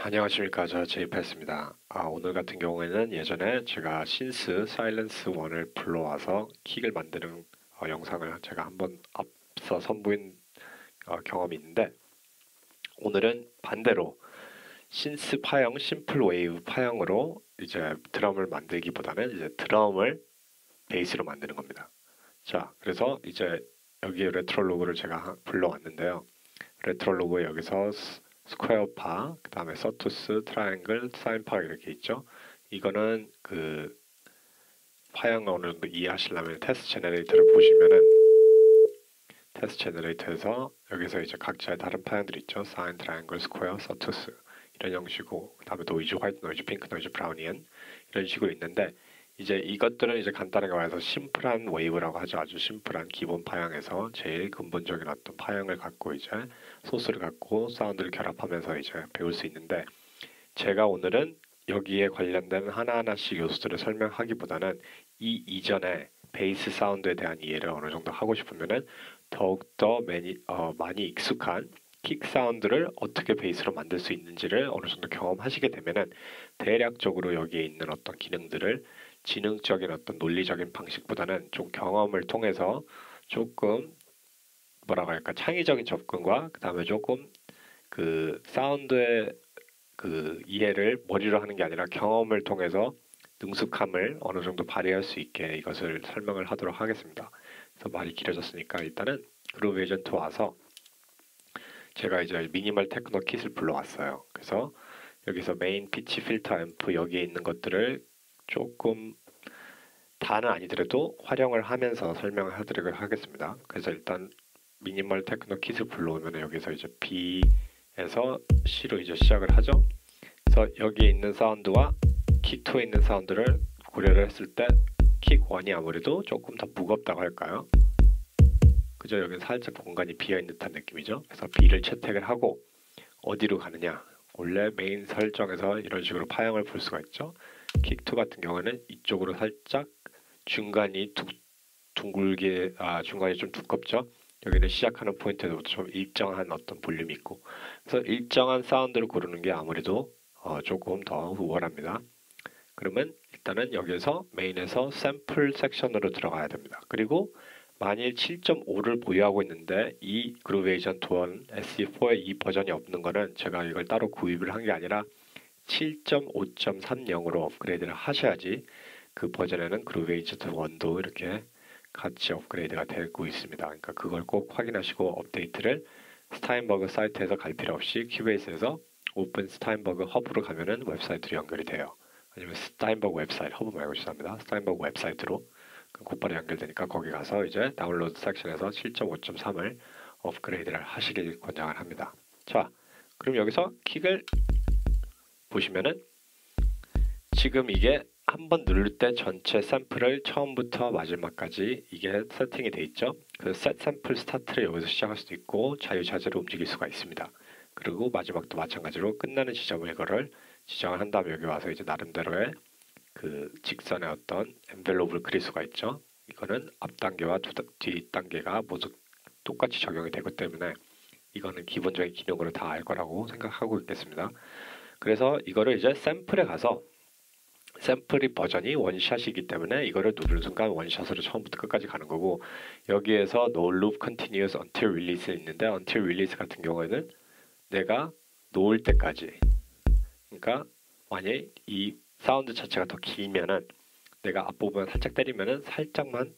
안녕하십니까. 저 제이패스입니다. 오늘 같은 경우에는 예전에 제가 신스 사일런스 1을 불러와서 킥을 만드는 영상을 제가 한번 앞서 선보인 경험이 있는데, 오늘은 반대로 신스 파형, 심플 웨이브 파형으로 이제 드럼을 만들기보다는 이제 드럼을 베이스로 만드는 겁니다. 자, 그래서 이제 여기 레트로 로그를 제가 불러왔는데요. 레트로 로그에 여기서 스퀘어 파, 그 다음에 서투스, 트라이앵글, 사인 파 이렇게 있죠. 이거는 그 파형을 어느 정도 이해하시려면 테스트 제너레이터를 보시면은 테스트 제너레이터에서 여기서 이제 각자의 다른 파형들이 있죠. 사인, 트라이앵글, 스퀘어, 서투스 이런 형식이고, 그 다음에 노이즈, 화이트 노이즈, 핑크 노이즈, 브라우니언 이런 식으로 있는데, 이제 이것들은 이제 간단하게 말해서 심플한 웨이브라고 하죠. 아주 심플한 기본 파형에서 제일 근본적인 어떤 파형을 갖고 이제 소스를 갖고 사운드를 결합하면서 이제 배울 수 있는데, 제가 오늘은 여기에 관련된 하나하나씩 요소들을 설명하기보다는 이 이전에 베이스 사운드에 대한 이해를 어느 정도 하고 싶으면은 더욱더 많이 익숙한 킥 사운드를 어떻게 베이스로 만들 수 있는지를 어느 정도 경험하시게 되면은 대략적으로 여기에 있는 어떤 기능들을 지능적인 어떤 논리적인 방식보다는 좀 경험을 통해서 조금 뭐라고 할까, 창의적인 접근과 그 다음에 조금 그 사운드의 그 이해를 머리로 하는 게 아니라 경험을 통해서 능숙함을 어느 정도 발휘할 수 있게 이것을 설명을 하도록 하겠습니다. 그래서 말이 길어졌으니까 일단은 그루브 에이전트 와서 제가 이제 미니멀 테크노 킷을 불러왔어요. 그래서 여기서 메인 피치 필터 앰프 여기에 있는 것들을 조금 다는 아니더라도 활용을 하면서 설명을 해드리도록 하겠습니다. 그래서 일단 미니멀 테크노 킷을 불러오면 여기서 이제 B에서 C로 이제 시작을 하죠. 그래서 여기에 있는 사운드와 킥2에 있는 사운드를 고려를 했을 때 킥1이 아무래도 조금 더 무겁다고 할까요? 그죠? 여기는 살짝 공간이 비어있는 듯한 느낌이죠. 그래서 B를 채택을 하고 어디로 가느냐? 원래 메인 설정에서 이런 식으로 파형을 볼 수가 있죠. 킥2 같은 경우는 이쪽으로 살짝 중간이 둥글게, 중간이 좀 두껍죠. 여기는 시작하는 포인트에도 좀 일정한 어떤 볼륨이 있고, 그래서 일정한 사운드를 고르는 게 아무래도 조금 더 우월합니다. 그러면 일단은 여기에서 메인에서 샘플 섹션으로 들어가야 됩니다. 그리고 만일 7.5를 보유하고 있는데 이 그루브 에이전트 1 SE4의 이 버전이 없는 거는 제가 이걸 따로 구입을 한 게 아니라 7.5.30으로 업그레이드를 하셔야지 그 버전에는 그루브 에이전트 1도 이렇게 같이 업그레이드가 되고 있습니다. 그러니까 그걸 꼭 확인하시고 업데이트를 스타인버그 사이트에서 갈 필요 없이 큐베이스에서 오픈 스타인버그 허브로 가면은 웹사이트로 연결이 돼요. 아니면 스타인버그 웹사이트, 허브 말고 죄송합니다. 스타인버그 웹사이트로 곧바로 연결되니까 거기 가서 이제 다운로드 섹션에서 7.5.3을 업그레이드를 하시길 권장을 합니다. 자, 그럼 여기서 킥을 보시면은 지금 이게 한번 누를 때 전체 샘플을 처음부터 마지막까지 이게 세팅이 돼 있죠. 그래서 셋 샘플 스타트를 여기서 시작할 수도 있고 자유자재로 움직일 수가 있습니다. 그리고 마지막도 마찬가지로 끝나는 지점을 이거를 지정을 한 다음에 여기 와서 이제 나름대로의 그 직선의 어떤 엔벨롭을 그릴 수가 있죠. 이거는 앞 단계와 뒷 단계가 모두 똑같이 적용이 되기 때문에 이거는 기본적인 기능으로 다 알 거라고 생각하고 있겠습니다. 그래서 이거를 이제 샘플에 가서 샘플이 버전이 원샷이기 때문에 이거를 누르는 순간 원샷으로 처음부터 끝까지 가는 거고, 여기에서 No Loop Continuous Until Release 있는데 Until Release 같은 경우에는 내가 놓을 때까지, 그러니까 만약 이 사운드 자체가 더 길면은 내가 앞부분 살짝 때리면은 살짝만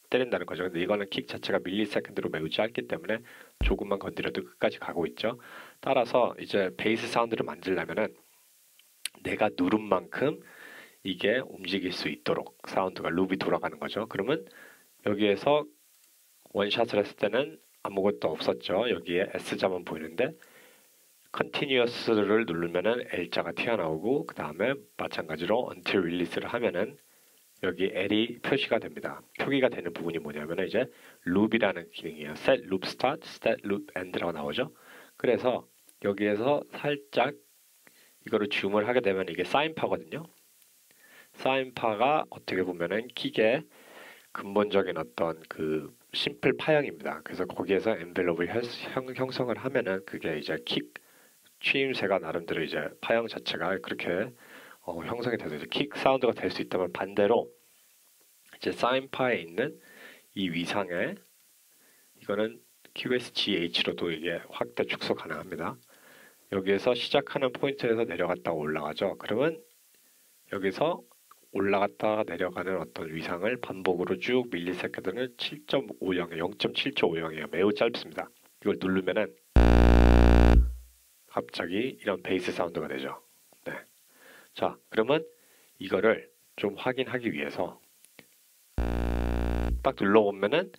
때린다는 거죠. 근데 이거는 킥 자체가 밀리세컨드로 매우 짧기 때문에 조금만 건드려도 끝까지 가고 있죠. 따라서 이제 베이스 사운드를 만들려면은 내가 누른 만큼 이게 움직일 수 있도록 사운드가 룹이 돌아가는 거죠. 그러면 여기에서 원샷을 했을 때는 아무것도 없었죠. 여기에 S자만 보이는데 컨티뉴어스를 누르면은 L자가 튀어나오고, 그 다음에 마찬가지로 until release를 하면은 여기 L이 표시가 됩니다. 표기가 되는 부분이 뭐냐면 이제 룹이라는 기능이에요. set loop start, set loop end라고 나오죠. 그래서 여기에서 살짝 이거를 줌을 하게 되면 이게 사인파거든요. 사인파가 어떻게 보면은 킥의 근본적인 어떤 그 심플 파형입니다. 그래서 거기에서 엔벨롭을 형성을 하면은 그게 이제 킥 추임새가 나름대로 이제 파형 자체가 그렇게 형성이 돼서 이제 킥 사운드가 될 수 있다면, 반대로 이제 사인파에 있는 이 위상에 이거는 QSGH로도 이게 확대 축소 가능합니다. 여기에서 시작하는 포인트에서 내려갔다가 올라가죠. 그러면 여기서 올라갔다가 내려가는 어떤 위상을 반복으로 쭉 밀리세컨드는 7.50, 0.7초 50이에요. 매우 짧습니다. 이걸 누르면은 갑자기 이런 베이스 사운드가 되죠. 네. 자, 그러면 이거를 좀 확인하기 위해서 딱 눌러보면은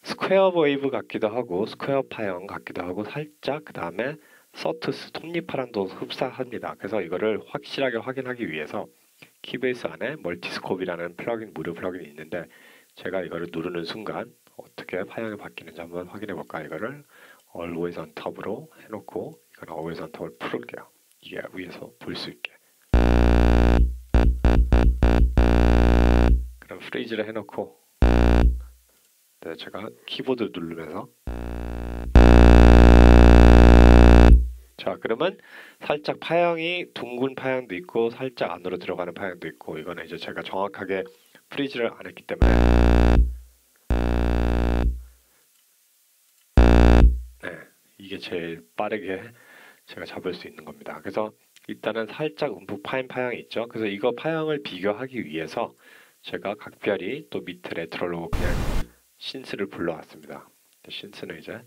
스퀘어 웨이브 같기도 하고 스퀘어 파형 같기도 하고 살짝 그 다음에 서투스 톱니파랑도 흡사합니다. 그래서 이거를 확실하게 확인하기 위해서 키베이스 안에 멀티스콥이라는 플러긴, 무료 플러긴이 있는데 제가 이거를 누르는 순간 어떻게 파형이 바뀌는지 한번 확인해 볼까요? 이거를 Always on Top으로 해놓고 이건 Always on Top을 풀을게요. 이게 위에서 볼 수 있게. 그럼 프리즈를 해놓고 네, 제가 키보드 누르면서 자, 그러면 살짝 파형이 둥근 파형도 있고 살짝 안으로 들어가는 파형도 있고, 이거는 이제 제가 정확하게 프리즈를 안 했기 때문에 네, 이게 제일 빠르게 제가 잡을 수 있는 겁니다. 그래서 일단은 살짝 움푹 파인 파형이 있죠. 그래서 이거 파형을 비교하기 위해서 제가 각별히 또 밑에 레트로로 그냥 신스를 불러왔습니다. 신스는 이제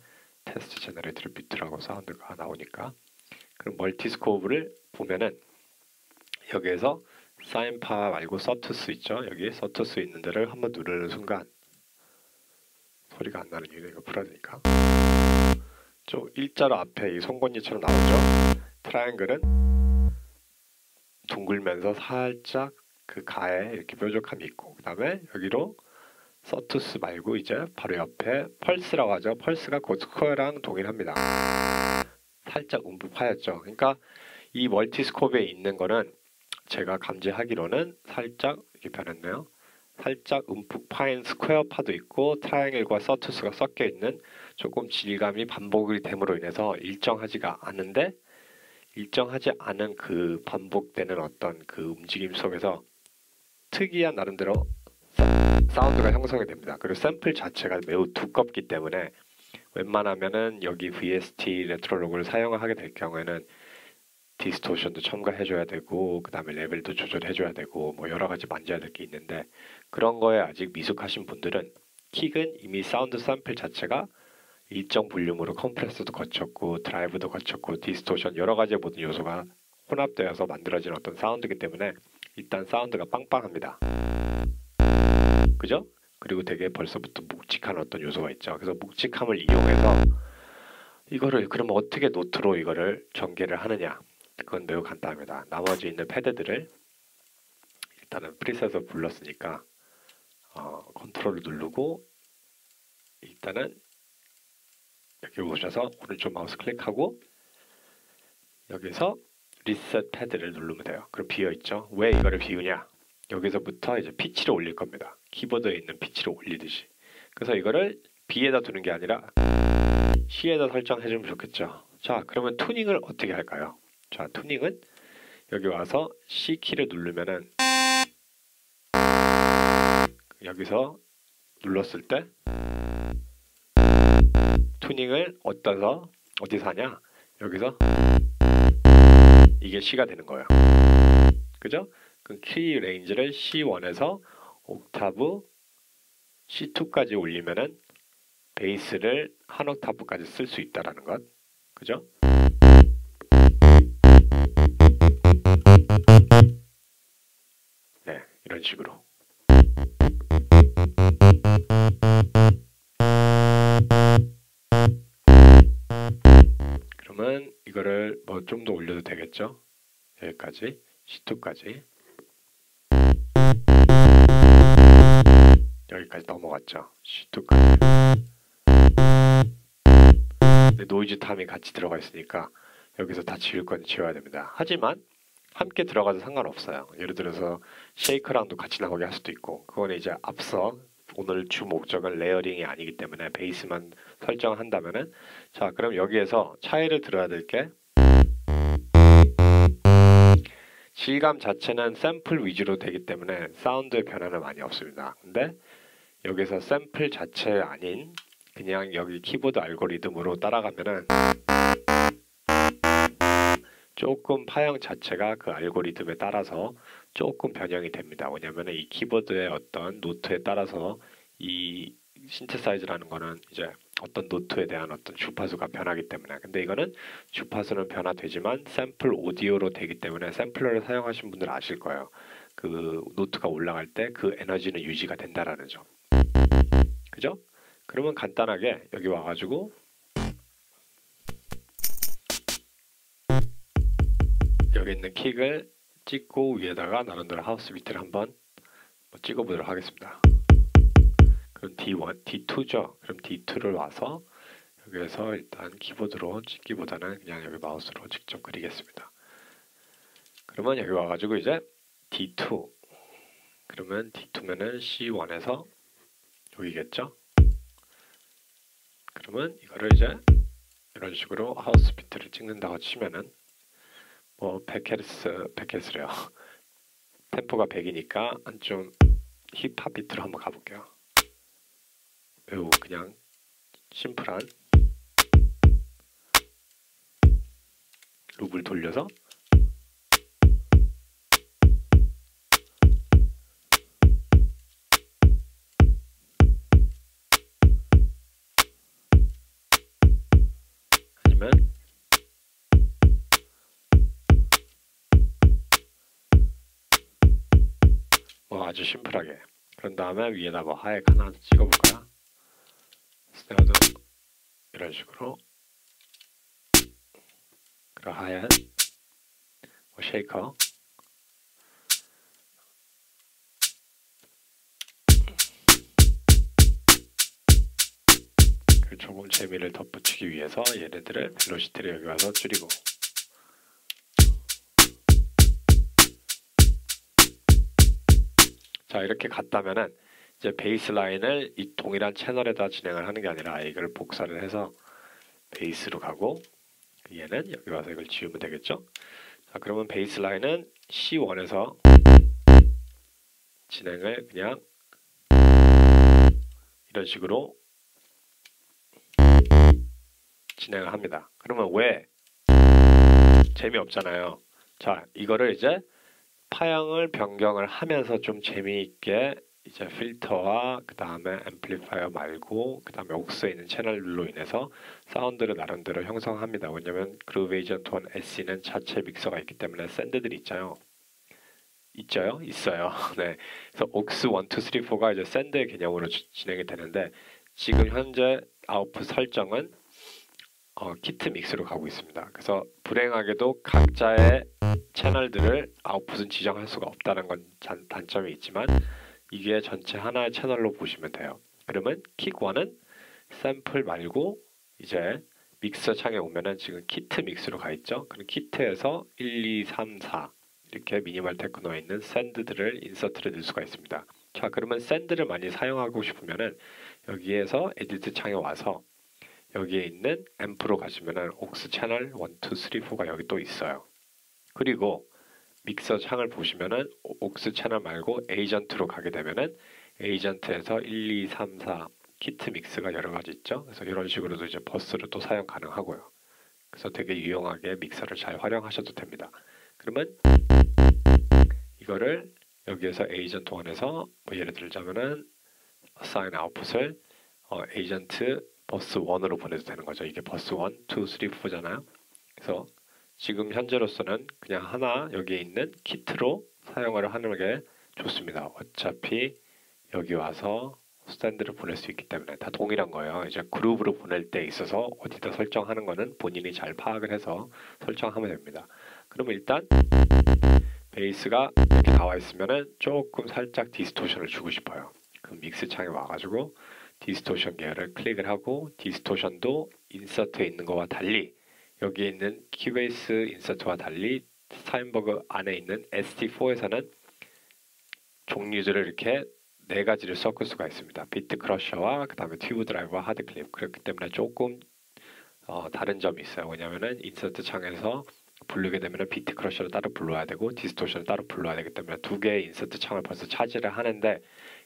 테스트 제너레이터를 밑으라고 사운드가 나오니까. 그럼 멀티스코프를 보면은 여기에서 사인파 말고 서투스 있죠. 여기 서투스 있는 데를 한번 누르는 순간 소리가 안 나는 이유는 이거 풀어야 되니까 좀 일자로 앞에 이 송곳니처럼 나오죠. 트라이앵글은 둥글면서 살짝 그 가에 이렇게 뾰족함이 있고, 그 다음에 여기로 서투스 말고 이제 바로 옆에 펄스라고 하죠. 펄스가 곧 스퀘어랑 동일합니다. 살짝 움푹 파였죠. 그러니까 이 멀티스콥에 있는 거는 제가 감지하기로는 살짝 이렇게 변했네요. 살짝 움푹 파인 스퀘어 파도 있고 트라이앵글과 서투스가 섞여 있는 조금 질감이 반복이 됨으로 인해서 일정하지가 않은데, 일정하지 않은 그 반복되는 어떤 그 움직임 속에서 특이한 나름대로 사운드가 형성이 됩니다. 그리고 샘플 자체가 매우 두껍기 때문에 웬만하면은 여기 VST 레트로록을 사용하게 될 경우에는 디스토션도 첨가해줘야 되고 그 다음에 레벨도 조절해줘야 되고 뭐 여러가지 만져야 될 게 있는데, 그런 거에 아직 미숙하신 분들은 킥은 이미 사운드 샘플 자체가 일정 볼륨으로 컴프레서도 거쳤고 드라이브도 거쳤고 디스토션 여러가지 모든 요소가 혼합되어서 만들어진 어떤 사운드이기 때문에 일단 사운드가 빵빵합니다. 그죠? 그리고 되게 벌써부터 묵직한 어떤 요소가 있죠. 그래서 묵직함을 이용해서 이거를 그러면 어떻게 노트로 이거를 전개를 하느냐? 그건 매우 간단합니다. 나머지 있는 패드들을 일단은 프리셋에서 불렀으니까 컨트롤을 누르고 일단은 여기 오셔서 오른쪽 마우스 클릭하고 여기서 리셋 패드를 누르면 돼요. 그럼 비어있죠? 왜 이거를 비우냐? 여기서부터 이제 피치를 올릴 겁니다. 키보드에 있는 피치를 올리듯이. 그래서 이거를 B에다 두는 게 아니라 C에다 설정해주면 좋겠죠. 자, 그러면 투닝을 어떻게 할까요? 자, 투닝은 여기 와서 C키를 누르면은 여기서 눌렀을 때 투닝을 어디서 하냐? 여기서 이게 C가 되는 거예요. 그죠? 그 키 레인지를 C1에서 옥타브 C2까지 올리면은 베이스를 한 옥타브까지 쓸 수 있다라는 것. 그죠? 네, 이런 식으로. 그러면 이거를 뭐 좀 더 올려도 되겠죠? 여기까지 C2까지 여기까지 넘어갔죠. C2까지. 노이즈 탐이 같이 들어가 있으니까 여기서 다 지울 건 지워야 됩니다. 하지만 함께 들어가도 상관없어요. 예를 들어서 쉐이크랑도 같이 나오게 할 수도 있고, 그거는 이제 앞서 오늘 주 목적은 레이어링이 아니기 때문에 베이스만 설정한다면은, 자, 그럼 여기에서 차이를 들어야 될 게 질감 자체는 샘플 위주로 되기 때문에 사운드의 변화는 많이 없습니다. 근데 여기서 샘플 자체 아닌 그냥 여기 키보드 알고리즘으로 따라가면은 조금 파형 자체가 그 알고리즘에 따라서 조금 변형이 됩니다. 왜냐하면 이 키보드의 어떤 노트에 따라서 이 신테사이즈라는 거는 이제 어떤 노트에 대한 어떤 주파수가 변하기 때문에, 근데 이거는 주파수는 변화되지만 샘플 오디오로 되기 때문에 샘플러를 사용하신 분들 아실 거예요. 그 노트가 올라갈 때 그 에너지는 유지가 된다라는 점. 그죠? 그러면 간단하게 여기 와가지고 여기 있는 킥을 찍고 위에다가 나름대로 하우스 비트를 한번 찍어보도록 하겠습니다. 그럼 D1, D2죠. 그럼 D2를 와서 여기에서 일단 키보드로 찍기보다는 그냥 여기 마우스로 직접 그리겠습니다. 그러면 여기 와가지고 이제 D2, 그러면 D2면은 C1에서 여기겠죠. 그러면 이거를 이제 이런 식으로 하우스 비트를 찍는다고 치면은 뭐 100Hz래요. 템포가 100이니까 좀 힙합 비트로 한번 가볼게요. 매우 그냥 심플한 룹을 돌려서 아니면 뭐 아주 심플하게, 그런 다음에 위에다 뭐 하액 하나 찍어볼까요? 스네어도 이런 식으로, 그리고 하얀 뭐 쉐이커, 조금 재미를 덧붙이기 위해서 얘네들을 벨로시티를 여기 와서 줄이고, 자 이렇게 갔다면은 이제 베이스 라인을 이 동일한 채널에다 진행을 하는 게 아니라 이걸 복사를 해서 베이스로 가고, 얘는 여기 와서 이걸 지우면 되겠죠. 자 그러면 베이스 라인은 C1에서 진행을 그냥 이런 식으로 진행을 합니다. 그러면 왜? 재미없잖아요. 자 이거를 이제 파형을 변경을 하면서 좀 재미있게 이제 필터와 그 다음에 앰플리파이어 말고 그 다음에 옥스에 있는 채널로 인해서 사운드를 나름대로 형성합니다. 왜냐면 그루브 에이전트 1 SE는 자체 믹서가 있기 때문에 샌드들이 있잖아요. 있어요. 네. 그래서 옥스 1, 2, 3, 4가 이제 샌드의 개념으로 진행이 되는데, 지금 현재 아웃풋 설정은 키트 믹스로 가고 있습니다. 그래서 불행하게도 각자의 채널들을 아웃풋은 지정할 수가 없다는 건 단점이 있지만 이게 전체 하나의 채널로 보시면 돼요. 그러면 킥1은 샘플 말고 이제 믹서 창에 오면은 지금 키트 믹스로 가 있죠. 그럼 키트에서 1, 2, 3, 4 이렇게 미니멀 테크노에 있는 샌드들을 인서트를 넣을 수가 있습니다. 자 그러면 샌드를 많이 사용하고 싶으면은 여기에서 에디트 창에 와서 여기에 있는 앰프로 가시면은 옥스 채널 1, 2, 3, 4가 여기 또 있어요. 그리고 믹서 창을 보시면은 옥스 채널 말고 에이전트로 가게 되면은 에이전트에서 1, 2, 3, 4 키트 믹스가 여러 가지 있죠. 그래서 이런 식으로도 이제 버스를 또 사용 가능하고요. 그래서 되게 유용하게 믹서를 잘 활용하셔도 됩니다. 그러면 이거를 여기에서 에이전트 1에서 뭐 예를 들자면은 assign output을 에이전트 버스 1으로 보내도 되는 거죠. 이게 버스 1, 2, 3, 4잖아요. 그래서 지금 현재로서는 그냥 하나 여기에 있는 키트로 사용을 하는 게 좋습니다. 어차피 여기 와서 스탠드를 보낼 수 있기 때문에 다 동일한 거예요. 이제 그룹으로 보낼 때 있어서 어디다 설정하는 거는 본인이 잘 파악을 해서 설정하면 됩니다. 그러면 일단 베이스가 이렇게 나와 있으면은 조금 살짝 디스토션을 주고 싶어요. 그럼 믹스 창에 와가지고 디스토션 계열을 클릭을 하고, 디스토션도 인서트에 있는 거와 달리 여기에 있는 키베이스 인서트와 달리 스타인버그 안에 있는 ST4에서는 종류들을 이렇게 네 가지를 섞을 수가 있습니다. 비트 크러셔와 그 다음에 튜브 드라이브와 하드 클립. 그렇기 때문에 조금 다른 점이 있어요. 왜냐하면은 인서트 창에서 부르게 되면 비트 크러셔를 따로 불러야 되고 디스토션을 따로 불러야 되기 때문에 두 개의 인서트 창을 벌써 차지를 하는데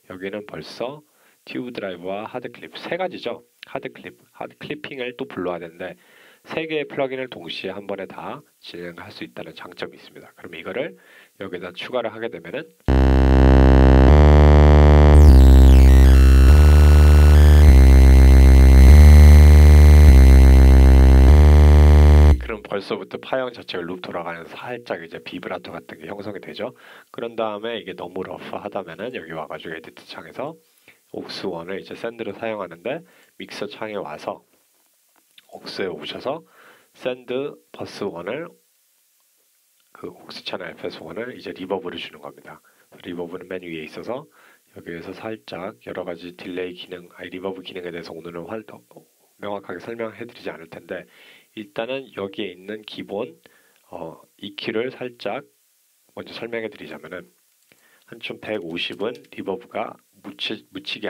여기는 벌써 튜브 드라이브와 하드 클립 세 가지죠. 하드 클리핑을 또 불러야 되는데 세 개의 플러그인을 동시에 한 번에 다 진행할 수 있다는 장점이 있습니다. 그럼 이거를 여기다 추가를 하게 되면은 그럼 벌써부터 파형 자체가 룹 돌아가면서 살짝 이제 비브라토 같은 게 형성이 되죠. 그런 다음에 이게 너무 러프하다면은 여기 와가지고 에디트 창에서 옥스1을 이제 샌드로 사용하는데 믹서 창에 와서 옥스에 오셔서 샌드 버스 1을 그 옥스 채널 FS1을 이제 리버브를 주는 겁니다. 리버브는 맨 위에 있어서 여기에서 살짝 여러 가지 딜레이 기능, 리버브 기능에 대해서 오늘은 명확하게 설명해드리지 않을 텐데 일단은 여기에 있는 기본 EQ를 살짝 먼저 설명해드리자면은 한춤 150은 리버브가 묻히지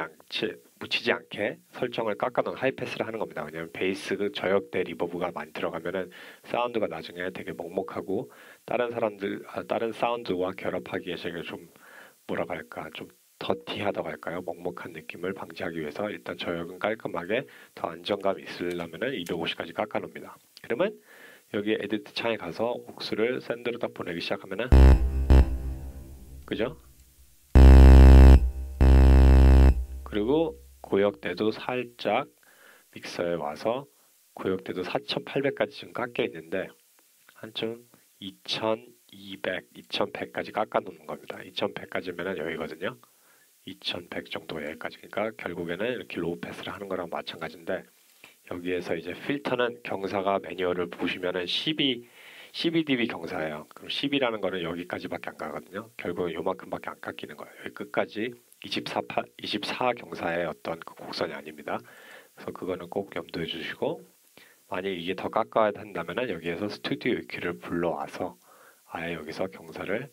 않게 설정을 깎아놓은 하이패스를 하는 겁니다. 왜냐하면 베이스 저역대 리버브가 많이 들어가면은 사운드가 나중에 되게 먹먹하고 다른 사운드와 결합하기에 되게 좀 뭐라고 할까 좀 더티하다고 할까요? 먹먹한 느낌을 방지하기 위해서 일단 저역은 깔끔하게 더 안정감 있으려면은 250까지 깎아놓습니다. 그러면 여기 에디트 창에 가서 옥수를 샌드로 딱 보내기 시작하면은 그죠? 그리고 고역대도 살짝 믹서에 와서 고역대도 4800까지 지금 깎여 있는데 한쯤 2200, 2100까지 깎아 놓는 겁니다. 2100까지면 여기거든요. 2100 정도 여기까지. 그러니까 결국에는 이렇게 로우 패스를 하는 거랑 마찬가지인데 여기에서 이제 필터는 경사가 매뉴얼을 보시면은 12dB 경사예요. 그럼 10이라는 거는 여기까지밖에 안 가거든요. 결국은 요만큼밖에 안 깎이는 거예요. 여기 끝까지 24 경사의 어떤 그 곡선이 아닙니다. 그래서 그거는 꼭 염두해 주시고 만약 이게 더 깎아야 한다면 여기에서 스튜디오 EQ를 불러와서 아예 여기서 경사를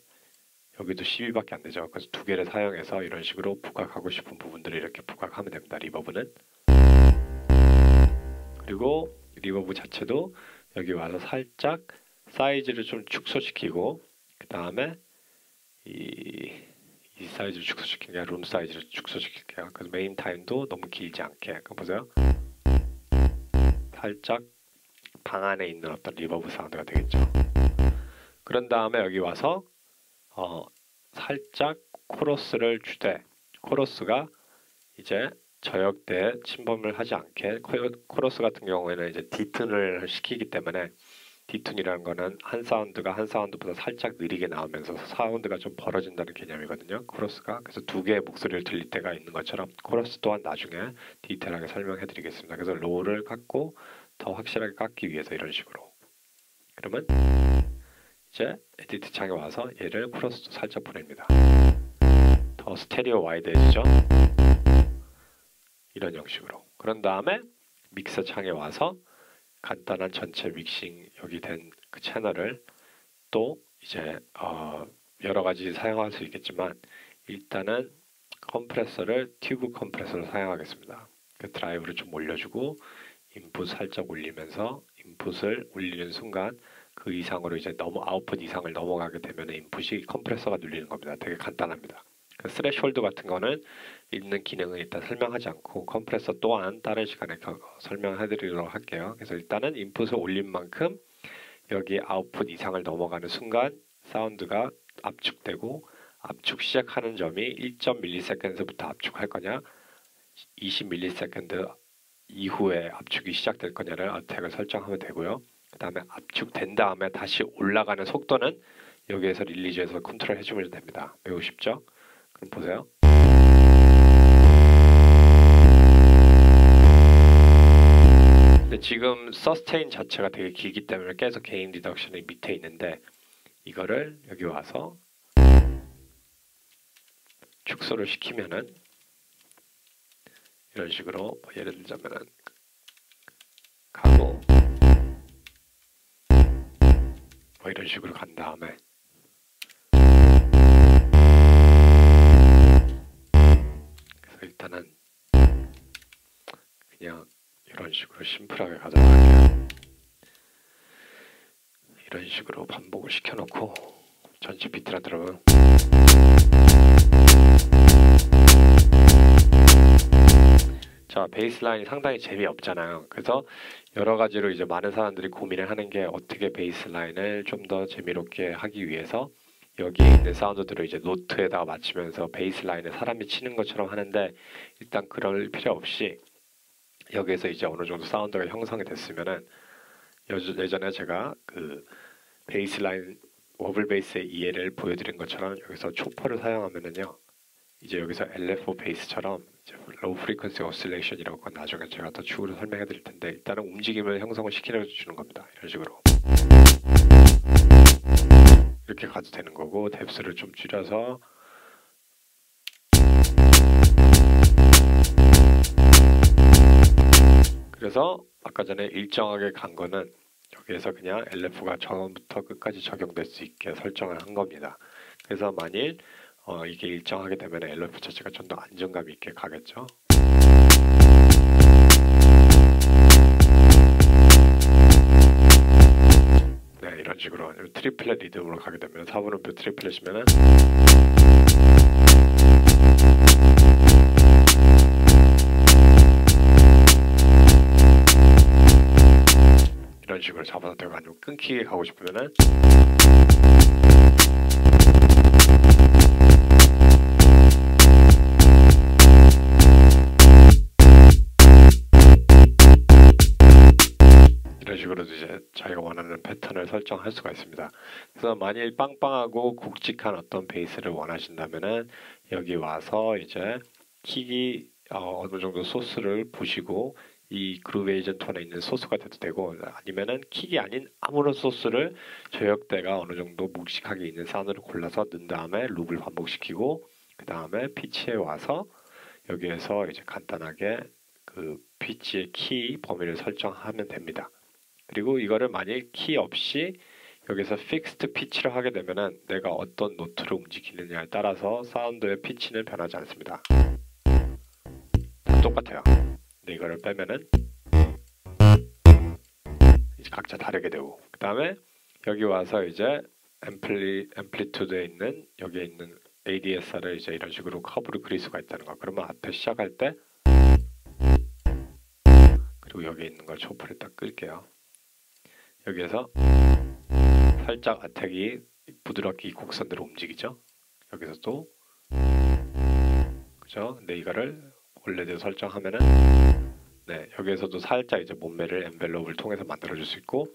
여기도 12밖에 안 되죠. 그래서 두 개를 사용해서 이런 식으로 부각하고 싶은 부분들을 이렇게 부각하면 됩니다. 리버브는. 그리고 리버브 자체도 여기 와서 살짝 사이즈를 좀 축소시키고 그 다음에 이 사이즈를 축소시킨 게 룸 사이즈를 축소시킬게요. 그래서 메인 타임도 너무 길지 않게. 보세요. 살짝 방 안에 있는 어떤 리버브 사운드가 되겠죠. 그런 다음에 여기 와서 살짝 코러스를 주되 코러스가 이제 저역대에 침범을 하지 않게 코러스 같은 경우에는 이제 디튼을 시키기 때문에 디튠이라는 거는 한 사운드가 한 사운드보다 살짝 느리게 나오면서 사운드가 좀 벌어진다는 개념이거든요. 코러스가. 그래서 두 개의 목소리를 들릴 때가 있는 것처럼 코러스 또한 나중에 디테일하게 설명해 드리겠습니다. 그래서 로우를 깎고 더 확실하게 깎기 위해서 이런 식으로. 그러면 이제 에디트 창에 와서 얘를 코러스도 살짝 보냅니다. 더 스테레오 와이드해지죠. 이런 형식으로. 그런 다음에 믹서 창에 와서 간단한 전체 믹싱 여기 된 그 채널을 또 이제 여러 가지 사용할 수 있겠지만 일단은 컴프레서를 튜브 컴프레서를 사용하겠습니다. 그 드라이브를 좀 올려주고 인풋 살짝 올리면서 인풋을 올리는 순간 그 이상으로 이제 아웃풋 이상을 넘어가게 되면 인풋이 컴프레서가 눌리는 겁니다. 되게 간단합니다. 그 스레시홀드 같은 거는 있는 기능은 일단 설명하지 않고 컴프레서 또한 다른 시간에 설명해 드리도록 할게요. 그래서 일단은 인풋을 올린 만큼 여기 아웃풋 이상을 넘어가는 순간 사운드가 압축되고 압축 시작하는 점이 1.ms부터 압축할 거냐 20ms 이후에 압축이 시작될 거냐를 어택을 설정하면 되고요. 그 다음에 압축된 다음에 다시 올라가는 속도는 여기에서 릴리즈에서 컨트롤 해주면 됩니다. 매우 쉽죠? 그럼 보세요. 근데 지금 서스테인 자체가 되게 길기 때문에 계속 게인 리덕션이 밑에 있는데 이거를 여기 와서 축소를 시키면은 이런 식으로 예를 들자면은 가고 이런 식으로 간 다음에 그래서 일단은 그냥 이런 식으로 심플하게 가도록 할게요. 이런 식으로 반복을 시켜놓고 전체 비트나 들어보면 자, 베이스라인이 상당히 재미없잖아요. 그래서 여러 가지로 이제 많은 사람들이 고민을 하는 게 어떻게 베이스라인을 좀 더 재미롭게 하기 위해서 여기에 있는 사운드들을 이제 노트에다가 맞추면서 베이스라인을 사람이 치는 것처럼 하는데, 일단 그럴 필요 없이 여기에서 이제 어느 정도 사운드가 형성이 됐으면은 예전에 제가 그 베이스라인 워블 베이스의 이해를 보여드린 것처럼 여기서 초퍼를 사용하면은요, 이제 여기서 LFO 베이스처럼 로우 프리퀀시 오실레이션이라고 나중에 제가 더 추후로 설명해 드릴 텐데, 일단은 움직임을 형성을 시켜 주는 겁니다. 이런 식으로 이렇게 가도 되는 거고, 뎁스를 좀 줄여서 그래서 아까 전에 일정하게 간 거는 여기에서 그냥 LF가 처음부터 끝까지 적용될 수 있게 설정을 한 겁니다. 그래서 만일 이게 일정하게 되면 LF 자체가 좀 더 안정감 있게 가겠죠. 네, 이런 식으로 트리플렛 리듬으로 가게 되면 4분음표 트리플렛이면은 이런 식으로 잡아도 되고, 아니면 끊기게 가고 싶으면은 이런 식으로도 이제 자기가 원하는 패턴을 설정할 수가 있습니다. 그래서 만일 빵빵하고 굵직한 어떤 베이스를 원하신다면은 여기 와서 이제 킥이 어느 정도 소스를 보시고 이 그루브 에이전트 안에 있는 소스가 돼도 되고, 아니면은 킥이 아닌 아무런 소스를 저역대가 어느 정도 묵직하게 있는 사운드를 골라서 넣은 다음에 룹을 반복시키고, 그 다음에 피치에 와서 여기에서 이제 간단하게 그 피치의 키 범위를 설정하면 됩니다. 그리고 이거를 만일 키 없이 여기서 픽스트 피치를 하게 되면은 내가 어떤 노트를 움직이느냐에 따라서 사운드의 피치는 변하지 않습니다. 똑같아요. 근데 이거를 빼면은 이제 각자 다르게 되고, 그 다음에 여기 와서 이제 앰플리투드에 있는 여기에 있는 ADSR을 이제 이런 식으로 커브를 그릴 수가 있다는 거. 그러면 앞에 시작할 때 그리고 여기 있는 걸 초프를 딱 끌게요. 여기에서 살짝 아택이 부드럽게 이 곡선대로 움직이죠. 여기서도 그죠? 근데 이거를 원래대로 설정하면은 네, 여기에서도 살짝 이제 몸매를 엔벨롭을 통해서 만들어줄 수 있고,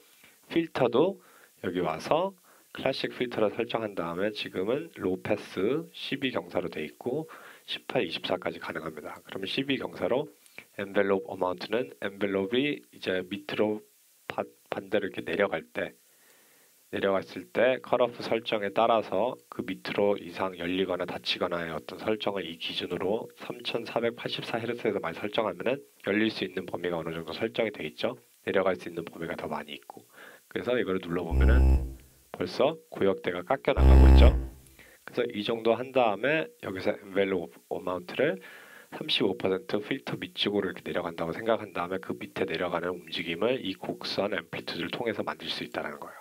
필터도 여기 와서 클래식 필터를 설정한 다음에 지금은 로우 패스 12경사로 돼 있고 18, 24까지 가능합니다. 그러면 12경사로 엔벨롭 어마운트는 엔벨롭이 이제 밑으로 반대로 이렇게 내려갔을 때 컷오프 설정에 따라서 그 밑으로 이상 열리거나 닫히거나의 어떤 설정을 이 기준으로 3484Hz에서 많이 설정하면은 열릴 수 있는 범위가 어느 정도 설정이 되어 있죠. 내려갈 수 있는 범위가 더 많이 있고, 그래서 이걸 눌러보면은 벌써 구역대가 깎여 나가고 있죠. 그래서 이 정도 한 다음에 여기서 엔벨롭 어마운트를 35% 필터 밑쪽으로 이렇게 내려간다고 생각한 다음에 그 밑에 내려가는 움직임을 이 곡선 앰플리튜드를 통해서 만들 수 있다는 거예요.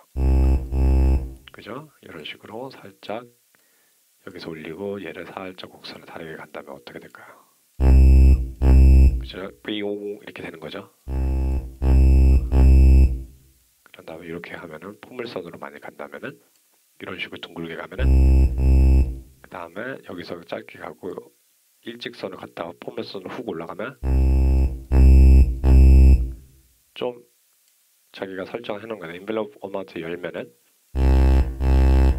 그죠? 이런 식으로 살짝 여기서 올리고 얘를 살짝 곡선을 다르게 간다면 어떻게 될까요? 그죠? 삐용 이렇게 되는 거죠. 그런 다음에 이렇게 하면은 포물선으로 많이 간다면은 이런 식으로 둥글게 가면은 그 다음에 여기서 짧게 가고 일직선을 갔다가 포물선으로 훅 올라가면 좀 자기가 설정해 놓은 거는 인벨롭 어마운트 열면은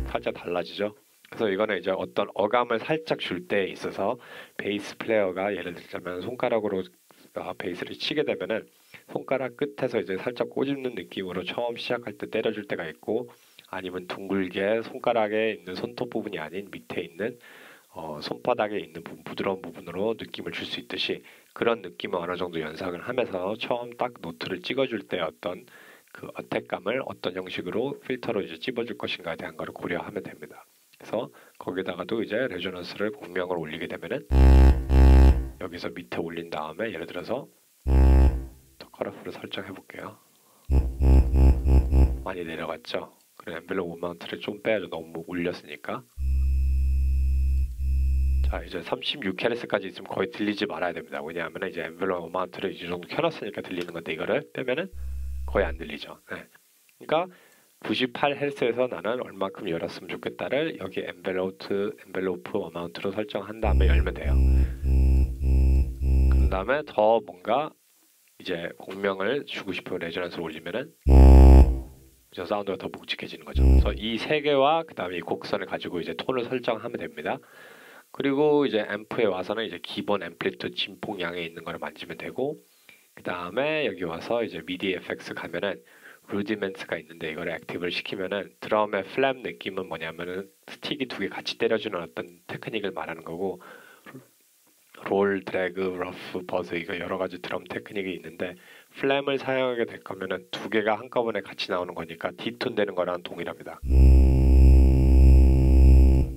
살짝 달라지죠. 그래서 이거는 이제 어떤 어감을 살짝 줄 때에 있어서 베이스 플레이어가 예를 들자면 손가락으로 베이스를 치게 되면은 손가락 끝에서 이제 살짝 꼬집는 느낌으로 처음 시작할 때 때려줄 때가 있고, 아니면 둥글게 손가락에 있는 손톱 부분이 아닌 밑에 있는 손바닥에 있는 부드러운 부분으로 느낌을 줄 수 있듯이, 그런 느낌을 어느 정도 연상을 하면서 처음 딱 노트를 찍어줄 때 어떤 그 어택감을 어떤 형식으로 필터로 이제 찝어줄 것인가에 대한 것을 고려하면 됩니다. 그래서 거기다가도 이제 레조넌스를 공명을 올리게 되면은 여기서 밑에 올린 다음에 예를 들어서 더 컷오프를 설정해 볼게요. 많이 내려갔죠. 그래, 엔벨롭 마운트를 좀 빼야죠. 너무 올렸으니까. 자, 이제 36Hz까지 있으면 거의 들리지 말아야 됩니다. 왜냐하면 이제 엔벨롭 마운트를 이 정도 켜놨으니까 들리는 건데 이거를 빼면은 거의 안 들리죠. 네. 그러니까 98Hz에서 나는 얼마큼 열었으면 좋겠다를 여기 엔벨로프 어마운트로 설정한 다음에 열면 돼요. 그 다음에 더 뭔가 이제 공명을 주고 싶은 레저넌스를 올리면은 저 사운드가 더 묵직해지는 거죠. 그래서 이 세 개와 그 다음에 이 곡선을 가지고 이제 톤을 설정하면 됩니다. 그리고 이제 앰프에 와서는 이제 기본 앰플리튜드 진폭량에 있는 거를 만지면 되고 그 다음에 여기 와서 이제 미디 FX 가면은 루디멘트가 있는데 이거를 액티브를 시키면은 드럼의 플랩 느낌은 뭐냐면은 스틱이 두 개 같이 때려주는 어떤 테크닉을 말하는 거고 롤, 드래그, 러프, 버즈 이거 여러 가지 드럼 테크닉이 있는데 플랩을 사용하게 될 거면은 두 개가 한꺼번에 같이 나오는 거니까 D톤 되는 거랑 동일합니다.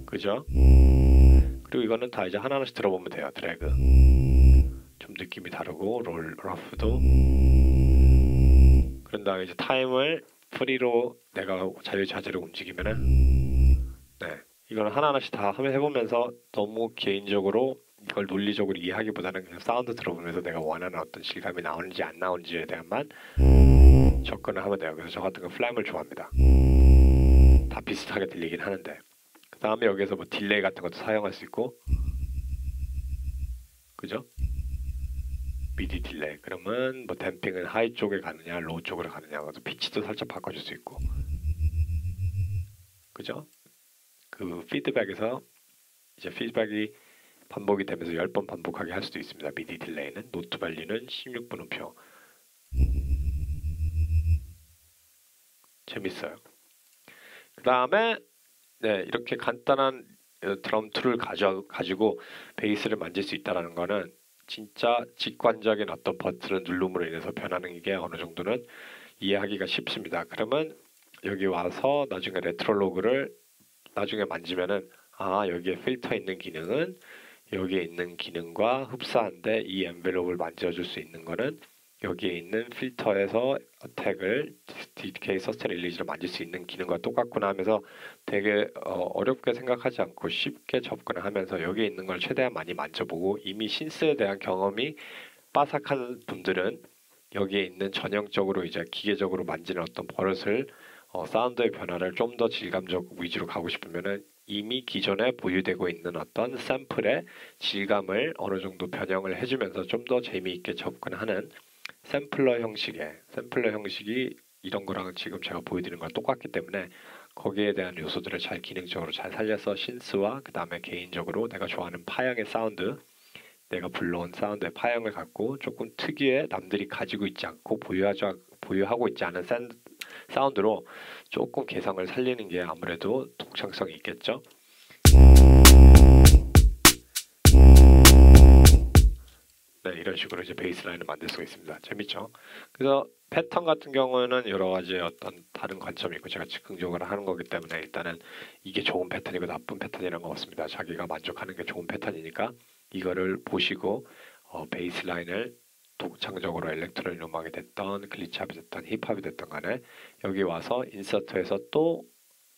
그죠? 그리고 이거는 다 이제 하나하나씩 들어보면 돼요. 드래그 좀 느낌이 다르고 롤, 러프도 그런 다음에 이제 타임을 프리로 내가 자유자재로 움직이면은 네 이거는 하나하나씩 다 해보면서 너무 개인적으로 이걸 논리적으로 이해하기보다는 그냥 사운드 들어보면서 내가 원하는 어떤 질감이 나오는지 안 나오는지에 대한만 접근을 하면 돼요. 그래서 저 같은 거 플라임을 좋아합니다. 다 비슷하게 들리긴 하는데 그 다음에 여기서 뭐 딜레이 같은 것도 사용할 수 있고 그죠? 미디 딜레이 그러면 뭐 댐핑은 하이 쪽에 가느냐 로우 쪽으로 가느냐 그래서 피치도 살짝 바꿔줄 수 있고 그죠? 그 피드백에서 이제 피드백이 반복이 되면서 10번 반복하게 할 수도 있습니다. 미디 딜레이는 노트 밸류는 16분음표 재밌어요. 그 다음에 네 이렇게 간단한 드럼 툴을 가지고 베이스를 만질 수 있다는 거는 진짜 직관적인 어떤 버튼을 누름으로 인해서 변하는 게 어느 정도는 이해하기가 쉽습니다. 그러면 여기 와서 나중에 레트로로그를 나중에 만지면은 아 여기에 필터 있는 기능은 여기에 있는 기능과 흡사한데 이 엔벨롭을 만져줄 수 있는 거는 여기에 있는 필터에서 어택을 DK 서스테인 릴리즈를 만질 수 있는 기능과 똑같구나 하면서 되게 어렵게 생각하지 않고 쉽게 접근을 하면서 여기에 있는 걸 최대한 많이 만져보고 이미 신스에 대한 경험이 빠삭한 분들은 여기에 있는 전형적으로 이제 기계적으로 만지는 어떤 버릇을 사운드의 변화를 좀 더 질감적 위주로 가고 싶으면은 이미 기존에 보유되고 있는 어떤 샘플의 질감을 어느 정도 변형을 해주면서 좀 더 재미있게 접근하는 샘플러 형식이 이런 거랑 지금 제가 보여드리는 거랑 똑같기 때문에 거기에 대한 요소들을 잘 기능적으로 잘 살려서 신스와 그 다음에 개인적으로 내가 좋아하는 파형의 사운드 내가 불러온 사운드의 파형을 갖고 조금 특유의 남들이 가지고 있지 않고 보유하고 있지 않은 사운드로 조금 개성을 살리는 게 아무래도 독창성이 있겠죠. 네, 이런 식으로 이제 베이스라인을 만들 수가 있습니다. 재밌죠? 그래서 패턴 같은 경우에는 여러 가지 어떤 다른 관점이 있고 제가 즉흥적으로 하는 거기 때문에 일단은 이게 좋은 패턴이고 나쁜 패턴이라는 거 없습니다. 자기가 만족하는 게 좋은 패턴이니까 이거를 보시고 베이스라인을 독창적으로 일렉트로닉 음악이 됐던 글리치합이 됐던 힙합이 됐던 간에 여기 와서 인서트에서 또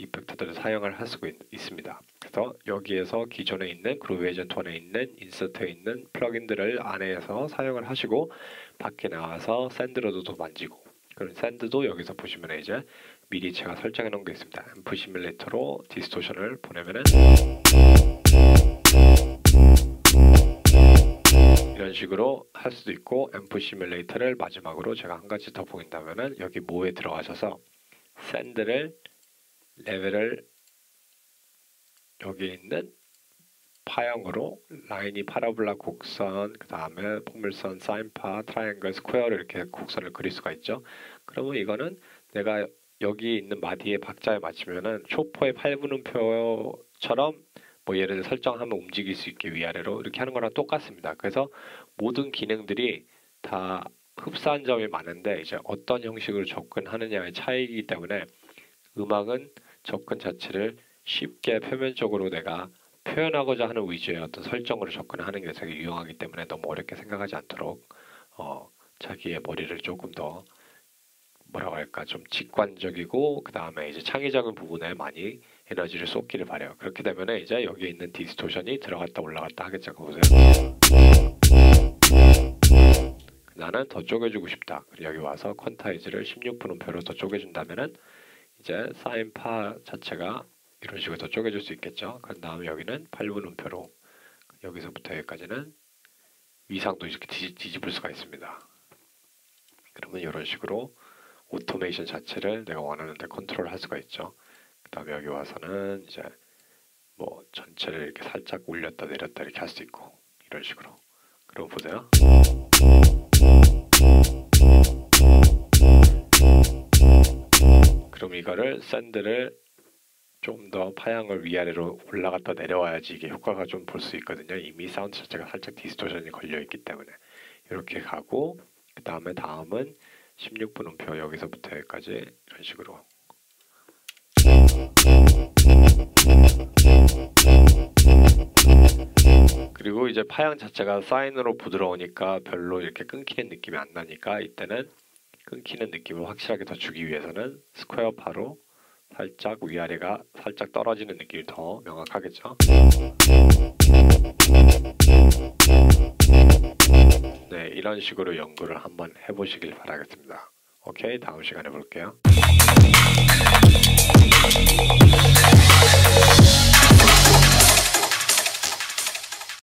이펙터들을 사용을 할 수가 있습니다. 그래서 여기에서 기존에 있는 그루브 에이전트 안에 있는 인서트에 있는 플러긴들을 안에서 사용을 하시고 밖에 나와서 샌드로도 만지고 그런 샌드도 여기서 보시면 이제 미리 제가 설정해 놓은 게 있습니다. 앰프 시뮬레이터로 디스토션을 보내면은 이런 식으로 할 수도 있고 앰프 시뮬레이터를 마지막으로 제가 한 가지 더 보인다면은 여기 모에 들어가셔서 샌드를 레벨을 여기 있는 파형으로 라인이 파라볼라 곡선 그 다음에 포물선 사인파 트라이앵글 스퀘어로 이렇게 곡선을 그릴 수가 있죠. 그러면 이거는 내가 여기 있는 마디의 박자에 맞추면은 초포의 8분음표처럼 뭐 예를 들어 설정하면 움직일 수 있게 위아래로 이렇게 하는 거랑 똑같습니다. 그래서 모든 기능들이 다 흡사한 점이 많은데 이제 어떤 형식으로 접근하느냐의 차이이기 때문에 음악은 접근 자체를 쉽게 표면적으로 내가 표현하고자 하는 위주의 어떤 설정으로 접근하는 게 되게 유용하기 때문에 너무 어렵게 생각하지 않도록 자기의 머리를 조금 더 뭐라고 할까 좀 직관적이고 그 다음에 이제 창의적인 부분에 많이 에너지를 쏟기를 바래요. 그렇게 되면 이제 여기 있는 디스토션이 들어갔다 올라갔다 하겠죠. 보세요. 나는 더 쪼개주고 싶다. 여기 와서 퀀타이즈를 16분음표로 더 쪼개준다면은 이제 사인파 자체가 이런 식으로 더 쪼개줄 수 있겠죠. 그 다음에 여기는 8분음표로 여기서부터 여기까지는 위상도 이렇게 뒤집을 수가 있습니다. 그러면 이런 식으로 오토메이션 자체를 내가 원하는 데 컨트롤 할 수가 있죠. 그 다음에 여기 와서는 이제 뭐 전체를 이렇게 살짝 올렸다 내렸다 이렇게 할 수 있고 이런 식으로. 그럼 보세요. 그럼 이거를 샌드를 좀 더 파양을 위아래로 올라갔다 내려와야지 이게 효과가 좀 볼 수 있거든요. 이미 사운드 자체가 살짝 디스토션이 걸려 있기 때문에 이렇게 가고 그 다음에 다음은 16분음표 여기서부터 여기까지 이런 식으로 그리고 이제 파양 자체가 사인으로 부드러우니까 별로 이렇게 끊기는 느낌이 안 나니까 이때는 끊기는 느낌을 확실하게 더 주기 위해서는 스퀘어 파로 살짝 위아래가 살짝 떨어지는 느낌이 더 명확하겠죠. 네, 이런 식으로 연구를 한번 해보시길 바라겠습니다. 오케이, 다음 시간에 볼게요.